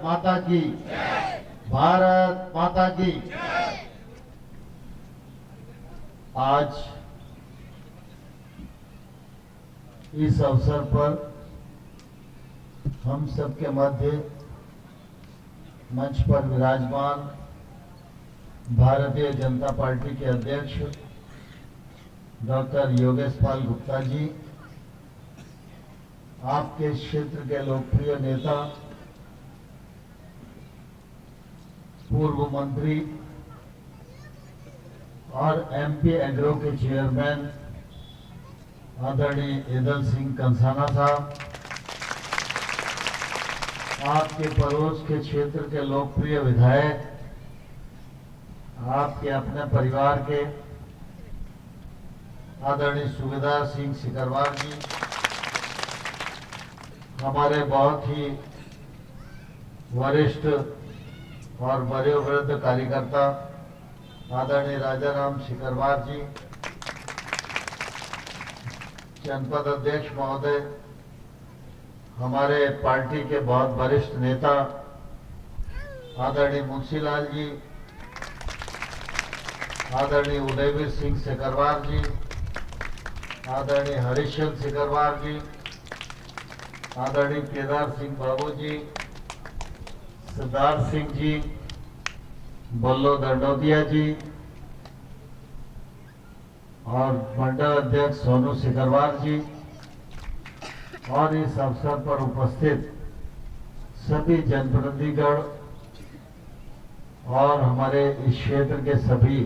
माता की, भारत माता की। आज इस अवसर पर हम सबके मध्य मंच पर विराजमान भारतीय जनता पार्टी के अध्यक्ष डॉक्टर योगेश पाल गुप्ता जी, आपके क्षेत्र के लोकप्रिय नेता, पूर्व मंत्री और एमपी एग्रो के चेयरमैन आदरणीय ईदल सिंह कंसाना साहब, आपके पड़ोस के क्षेत्र के लोकप्रिय विधायक, आपके अपने परिवार के आदरणीय सूबेदार सिंह सिकरवार जी, हमारे बहुत ही वरिष्ठ और वयोवृद्ध कार्यकर्ता आदरणीय राजाराम सिकरवार जी, जनपद अध्यक्ष महोदय, हमारे पार्टी के बहुत वरिष्ठ नेता आदरणीय मुंशीलाल जी, आदरणीय उदयवीर सिंह सिकरवार जी, आदरणीय हरिश्चंद्र सिकरवार जी, आदरणीय केदार सिंह बाबू जी, सिद्धार्थ सिंह जी, बल्लो दंडोतिया जी और मंडल अध्यक्ष सोनू सिकरवार जी और इस अवसर पर उपस्थित सभी जनप्रतिनिधिगण और हमारे इस क्षेत्र के सभी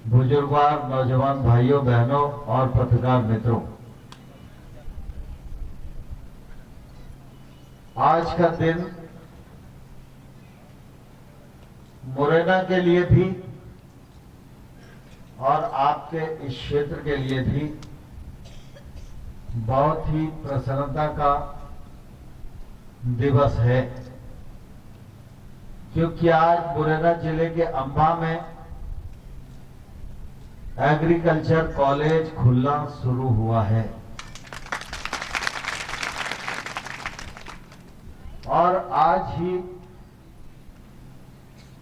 बुजुर्गवार, नौजवान भाइयों बहनों और पत्रकार मित्रों, आज का दिन मुरैना के लिए भी और आपके इस क्षेत्र के लिए भी बहुत ही प्रसन्नता का दिवस है, क्योंकि आज मुरैना जिले के अंबा में एग्रीकल्चर कॉलेज खुलना शुरू हुआ है और आज ही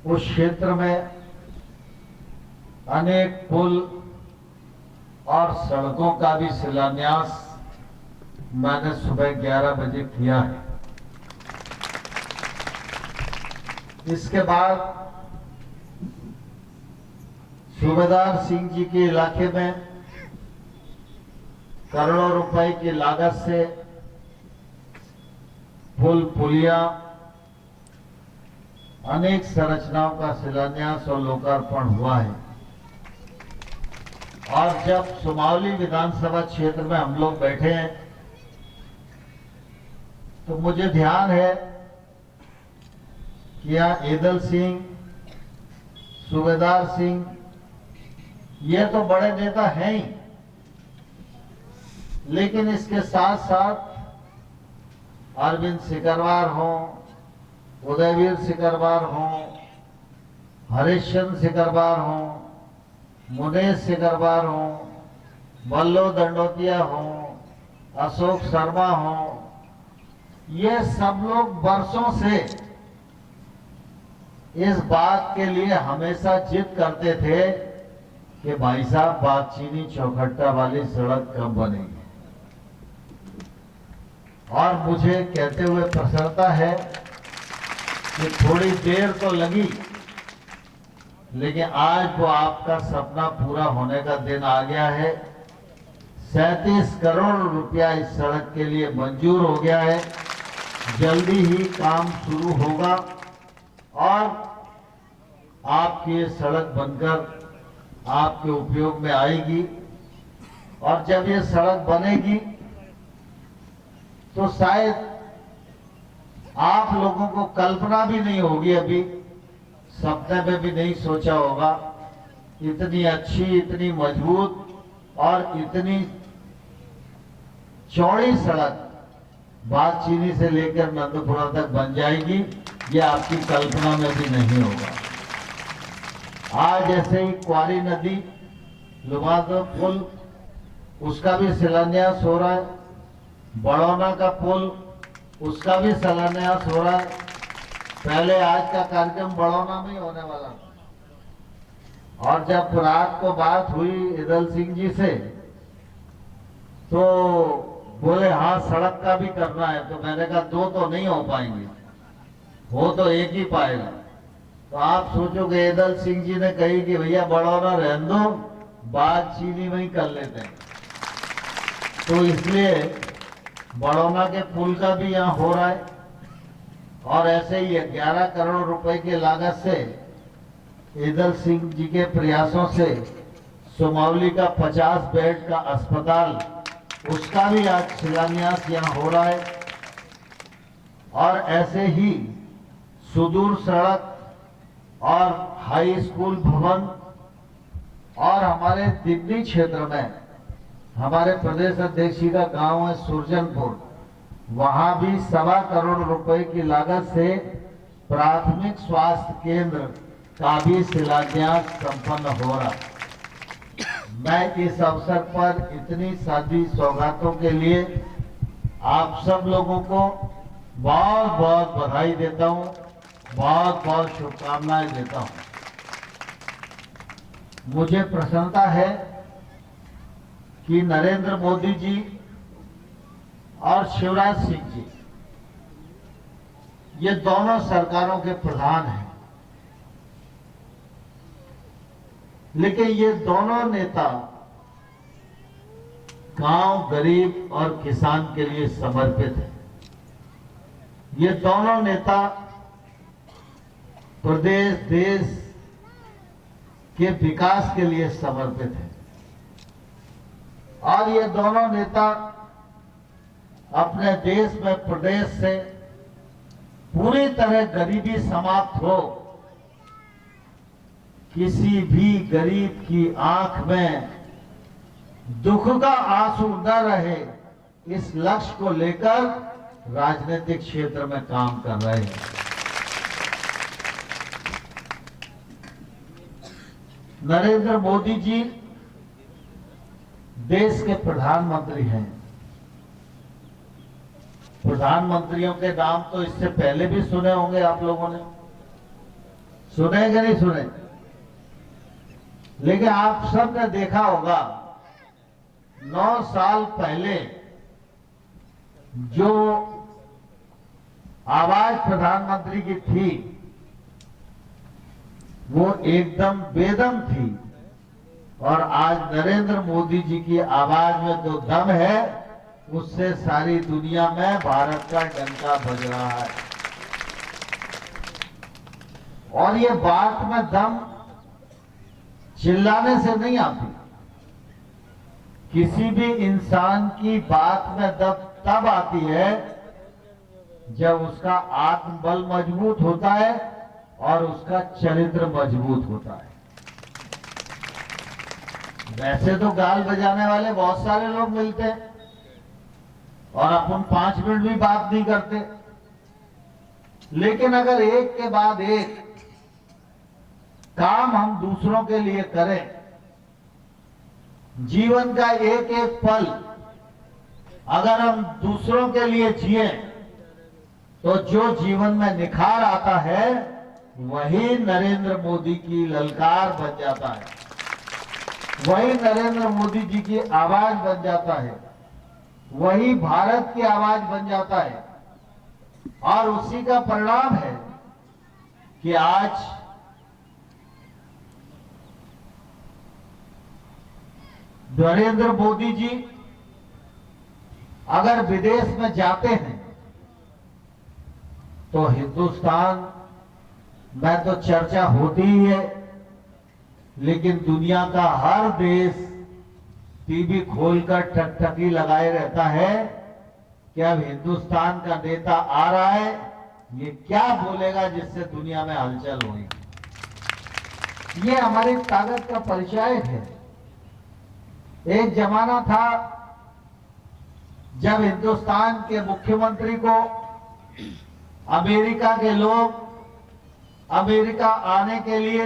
उस क्षेत्र में अनेक पुल और सड़कों का भी शिलान्यास मैंने सुबह 11 बजे किया है। इसके बाद सूबेदार सिंह जी के इलाके में करोड़ों रुपए की लागत से पुल पुलिया अनेक संरचनाओं का शिलान्यास और लोकार्पण हुआ है। और जब सुमावली विधानसभा क्षेत्र में हम लोग बैठे हैं तो मुझे ध्यान है कि यहाँ ईदल सिंह, सूबेदार सिंह, ये तो बड़े नेता हैं ही, लेकिन इसके साथ साथ अरविंद सिकरवार हो, उदयवीर सिकरवार हो, हरिश्चंद्र सिकरवार हो, मुनेश सिकरवार हो, बल्लो दंडोतिया हो, अशोक शर्मा हो, ये सब लोग वर्षों से इस बात के लिए हमेशा जिद करते थे कि भाई साहब बागचीनी चौखट्टा वाली सड़क कब बनेगी। और मुझे कहते हुए प्रसन्नता है कि थोड़ी देर तो लगी, लेकिन आज वो आपका सपना पूरा होने का दिन आ गया है। 37 करोड़ रुपया इस सड़क के लिए मंजूर हो गया है। जल्दी ही काम शुरू होगा और आपकी ये सड़क बनकर आपके उपयोग में आएगी। और जब ये सड़क बनेगी तो शायद आप लोगों को कल्पना भी नहीं होगी, अभी सपने में भी नहीं सोचा होगा, इतनी अच्छी, इतनी मजबूत और इतनी चौड़ी सड़क बागचीनी से लेकर नंदपुरा तक बन जाएगी, ये आपकी कल्पना में भी नहीं होगा। आज ऐसे ही क्वारी नदी लुमादो पुल, उसका भी शिलान्यास हो रहा है। बड़ौना का पुल, उसका भी शिलान्यास हो रहा है। पहले आज का कार्यक्रम बड़ौना में ही होने वाला था और जब रात को बात हुई ईदल सिंह जी से तो बोले हाँ सड़क का भी करना है। तो मैंने कहा दो तो नहीं हो पाएंगे, हो तो एक ही पाएगा। तो आप सोचोगे ईदल सिंह जी ने कही कि भैया बड़ौना रहने दो, बात चीनी में ही कर लेते हैं। तो इसलिए बड़ौना के पुल का भी यहाँ हो रहा है और ऐसे ही 11 करोड़ रुपए की लागत से ईदल सिंह जी के प्रयासों से सुमावली का 50 बेड का अस्पताल, उसका भी आज शिलान्यास यहाँ हो रहा है। और ऐसे ही सुदूर सड़क और हाई स्कूल भवन और हमारे दिल्ली क्षेत्र में हमारे प्रदेश अध्यक्ष जी का गांव है सुरजनपुर, वहां भी 1.25 करोड़ रुपए की लागत से प्राथमिक स्वास्थ्य केंद्र का भी शिलान्यास संपन्न हो रहा। मैं इस अवसर पर इतनी सादी सौगातों के लिए आप सब लोगों को बहुत बहुत बधाई देता हूं, बहुत बहुत शुभकामनाएं देता हूं। मुझे प्रसन्नता है कि नरेंद्र मोदी जी और शिवराज सिंह जी ये दोनों सरकारों के प्रधान हैं, लेकिन ये दोनों नेता गांव, गरीब और किसान के लिए समर्पित हैं। ये दोनों नेता प्रदेश, देश के विकास के लिए समर्पित हैं और ये दोनों नेता अपने देश में, प्रदेश से पूरी तरह गरीबी समाप्त हो, किसी भी गरीब की आंख में दुख का आंसू न रहे, इस लक्ष्य को लेकर राजनीतिक क्षेत्र में काम कर रहे हैं। नरेंद्र मोदी जी देश के प्रधानमंत्री हैं। प्रधानमंत्रियों के नाम तो इससे पहले भी सुने होंगे आप लोगों ने, सुने कि नहीं सुने? लेकिन आप सब ने देखा होगा 9 साल पहले जो आवाज प्रधानमंत्री की थी वो एकदम बेदम थी और आज नरेंद्र मोदी जी की आवाज में जो दम है उससे सारी दुनिया में भारत का डंका बज रहा है। और ये बात में दम चिल्लाने से नहीं आती। किसी भी इंसान की बात में दम तब आती है जब उसका आत्मबल मजबूत होता है और उसका चरित्र मजबूत होता है। वैसे तो गाल बजाने वाले बहुत सारे लोग मिलते हैं और अपन 5 मिनट भी बात नहीं करते, लेकिन अगर एक के बाद एक काम हम दूसरों के लिए करें, जीवन का एक एक पल अगर हम दूसरों के लिए जिए तो जो जीवन में निखार आता है वही नरेंद्र मोदी की ललकार बन जाता है, वही नरेंद्र मोदी जी की आवाज बन जाता है, वही भारत की आवाज बन जाता है। और उसी का परिणाम है कि आज नरेंद्र मोदी जी अगर विदेश में जाते हैं तो हिंदुस्तान में तो चर्चा होती ही है, लेकिन दुनिया का हर देश टीवी खोलकर ठकठकी लगाए रहता है कि अब हिंदुस्तान का नेता आ रहा है, ये क्या बोलेगा जिससे दुनिया में हलचल होगी। ये हमारी ताकत का परिचय है। एक जमाना था जब हिंदुस्तान के मुख्यमंत्री को अमेरिका के लोग अमेरिका आने के लिए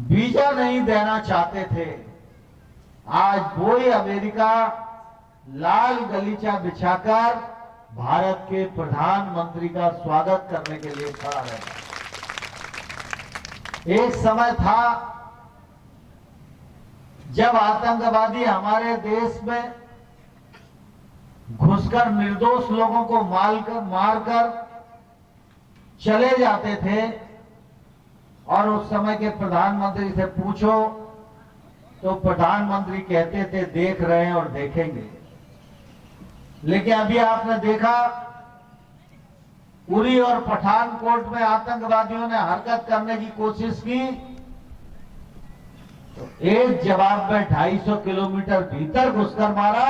वीजा नहीं देना चाहते थे। आज वही अमेरिका लाल गलीचा बिछाकर भारत के प्रधानमंत्री का स्वागत करने के लिए खड़ा रहता। एक समय था जब आतंकवादी हमारे देश में घुसकर निर्दोष लोगों को मारकर चले जाते थे, और उस समय के प्रधानमंत्री से पूछो तो प्रधानमंत्री कहते थे देख रहे हैं और देखेंगे। लेकिन अभी आपने देखा उरी और पठानकोट में आतंकवादियों ने हरकत करने की कोशिश की, तो एक जवाब में 250 किलोमीटर भीतर घुसकर मारा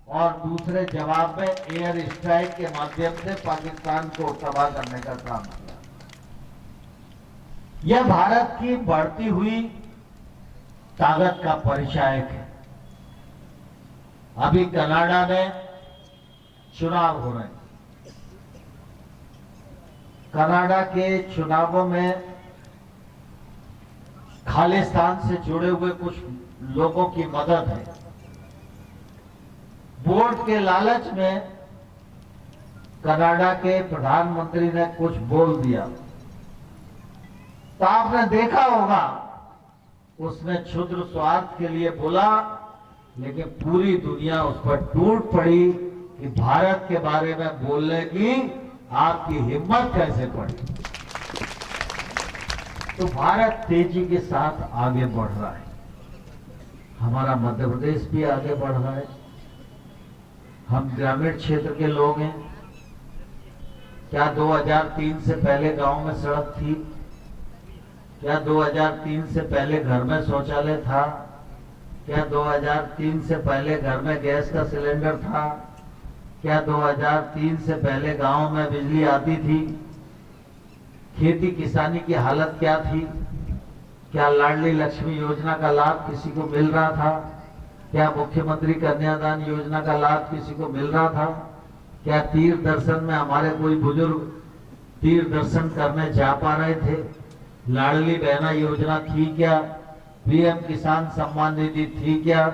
और दूसरे जवाब में एयर स्ट्राइक के माध्यम से पाकिस्तान को तबाह करने का काम किया। यह भारत की बढ़ती हुई ताकत का परिचायक है। अभी कनाडा में चुनाव हो रहे हैं। कनाडा के चुनावों में खालिस्तान से जुड़े हुए कुछ लोगों की मदद है। वोट के लालच में कनाडा के प्रधानमंत्री ने कुछ बोल दिया, तो आपने देखा होगा उसने क्षुद्र स्वार्थ के लिए बोला, लेकिन पूरी दुनिया उस पर टूट पड़ी कि भारत के बारे में बोलने की आपकी हिम्मत कैसे पड़ी। तो भारत तेजी के साथ आगे बढ़ रहा है। हमारा मध्य प्रदेश भी आगे बढ़ रहा है। हम ग्रामीण क्षेत्र के लोग हैं। क्या 2003 से पहले गांव में सड़क थी? क्या 2003 से पहले घर में शौचालय था? क्या 2003 से पहले घर में गैस का सिलेंडर था? क्या 2003 से पहले गांव में बिजली आती थी? खेती किसानी की हालत क्या थी? क्या लाडली लक्ष्मी योजना का लाभ किसी को मिल रहा था? क्या मुख्यमंत्री कन्यादान योजना का लाभ किसी को मिल रहा था? क्या तीर्थ दर्शन में हमारे कोई बुजुर्ग तीर्थ दर्शन करने जा पा रहे थे? लाडली बहना योजना थी क्या? पीएम किसान सम्मान निधि थी क्या?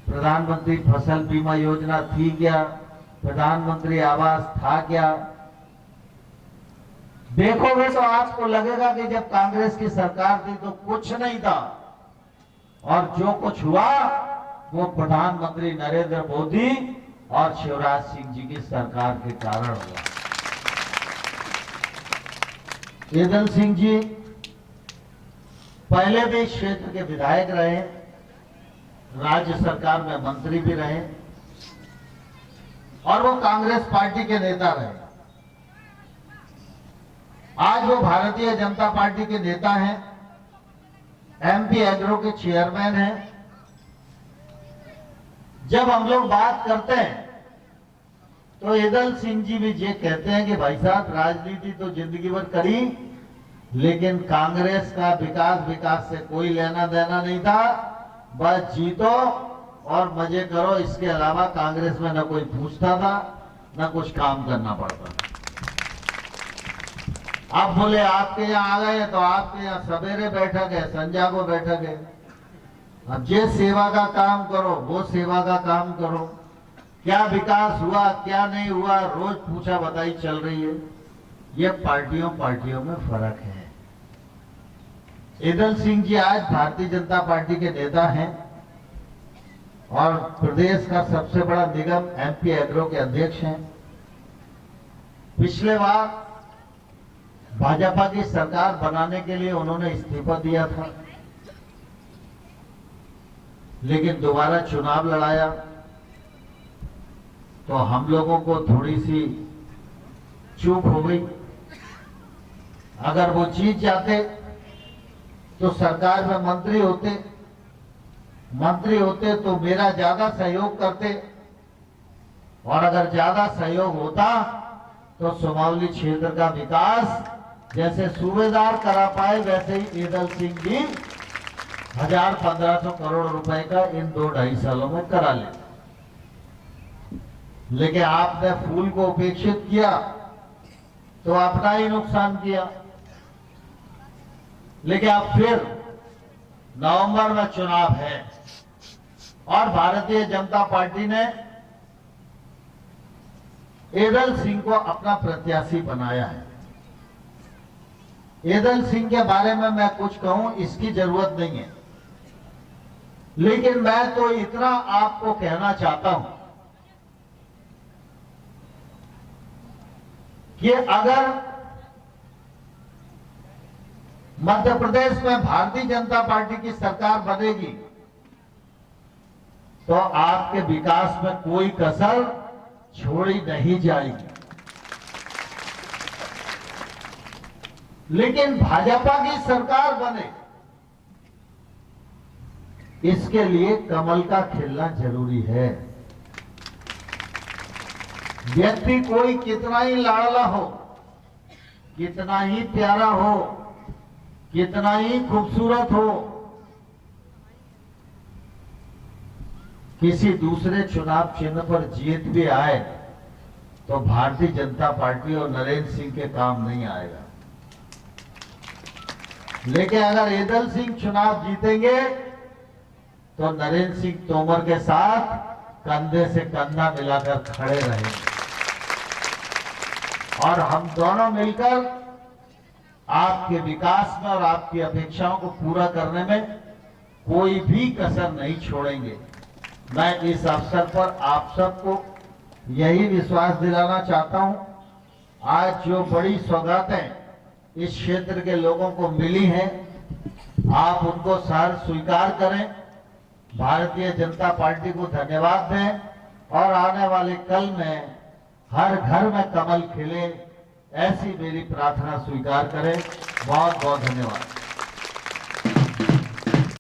प्रधानमंत्री फसल बीमा योजना थी क्या? प्रधानमंत्री आवास था क्या? देखोगे तो आपको लगेगा कि जब कांग्रेस की सरकार थी तो कुछ नहीं था, और जो कुछ हुआ वो प्रधानमंत्री नरेंद्र मोदी और शिवराज सिंह जी की सरकार के कारण हुआ। ईदल सिंह जी पहले भी इस क्षेत्र के विधायक रहे, राज्य सरकार में मंत्री भी रहे, और वो कांग्रेस पार्टी के नेता रहे। आज वो भारतीय जनता पार्टी के नेता हैं, एमपी एग्रो के चेयरमैन हैं। जब हम लोग बात करते हैं तो ईदल सिंह जी भी ये कहते हैं कि भाई साहब राजनीति तो जिंदगी भर करी, लेकिन कांग्रेस का विकास से कोई लेना देना नहीं था। बस जीतो और मजे करो, इसके अलावा कांग्रेस में न कोई पूछता था न कुछ काम करना पड़ता था। आप बोले आपके यहाँ आ गए तो आपके यहाँ सवेरे बैठक है, संजा को बैठक है। अब ये सेवा का काम करो, वो सेवा का काम करो, क्या विकास हुआ क्या नहीं हुआ रोज पूछा बताई चल रही है। ये पार्टियों में फर्क है। ईदल सिंह जी आज भारतीय जनता पार्टी के नेता हैं और प्रदेश का सबसे बड़ा निगम एमपी एग्रो के अध्यक्ष हैं। पिछले बार भाजपा की सरकार बनाने के लिए उन्होंने इस्तीफा दिया था, लेकिन दोबारा चुनाव लड़ाया तो हम लोगों को थोड़ी सी चूक हो गई। अगर वो जीत जाते तो सरकार में मंत्री होते तो मेरा ज्यादा सहयोग करते, और अगर ज्यादा सहयोग होता तो सुमावली क्षेत्र का विकास जैसे सूबेदार करा पाए वैसे ही ईदल सिंह जी 1000-1500 करोड़ रुपए का इन 2-2.5 सालों में करा ले। लेकिन आपने फूल को उपेक्षित किया तो अपना ही नुकसान किया। लेकिन अब फिर नवंबर में चुनाव है और भारतीय जनता पार्टी ने एदल सिंह को अपना प्रत्याशी बनाया है। एदल सिंह के बारे में मैं कुछ कहूं इसकी जरूरत नहीं है, लेकिन मैं तो इतना आपको कहना चाहता हूं कि अगर मध्य प्रदेश में भारतीय जनता पार्टी की सरकार बनेगी तो आपके विकास में कोई कसर छोड़ी नहीं जाएगी। लेकिन भाजपा की सरकार बने इसके लिए कमल का खिलना जरूरी है। व्यक्ति कोई कितना ही लाडला हो, कितना ही प्यारा हो, कितना ही खूबसूरत हो, किसी दूसरे चुनाव चिन्ह पर जीत भी आए तो भारतीय जनता पार्टी और नरेंद्र सिंह के काम नहीं आएगा। लेकिन अगर एदल सिंह चुनाव जीतेंगे तो नरेंद्र सिंह तोमर के साथ कंधे से कंधा मिलाकर खड़े रहेंगे और हम दोनों मिलकर आपके विकास में और आपकी अपेक्षाओं को पूरा करने में कोई भी कसर नहीं छोड़ेंगे। मैं इस अवसर पर आप सबको यही विश्वास दिलाना चाहता हूं। आज जो बड़ी सौगातें इस क्षेत्र के लोगों को मिली हैं, आप उनको सहर्ष स्वीकार करें, भारतीय जनता पार्टी को धन्यवाद दें और आने वाले कल में हर घर में कमल खिले, ऐसी मेरी प्रार्थना स्वीकार करें। बहुत बहुत धन्यवाद।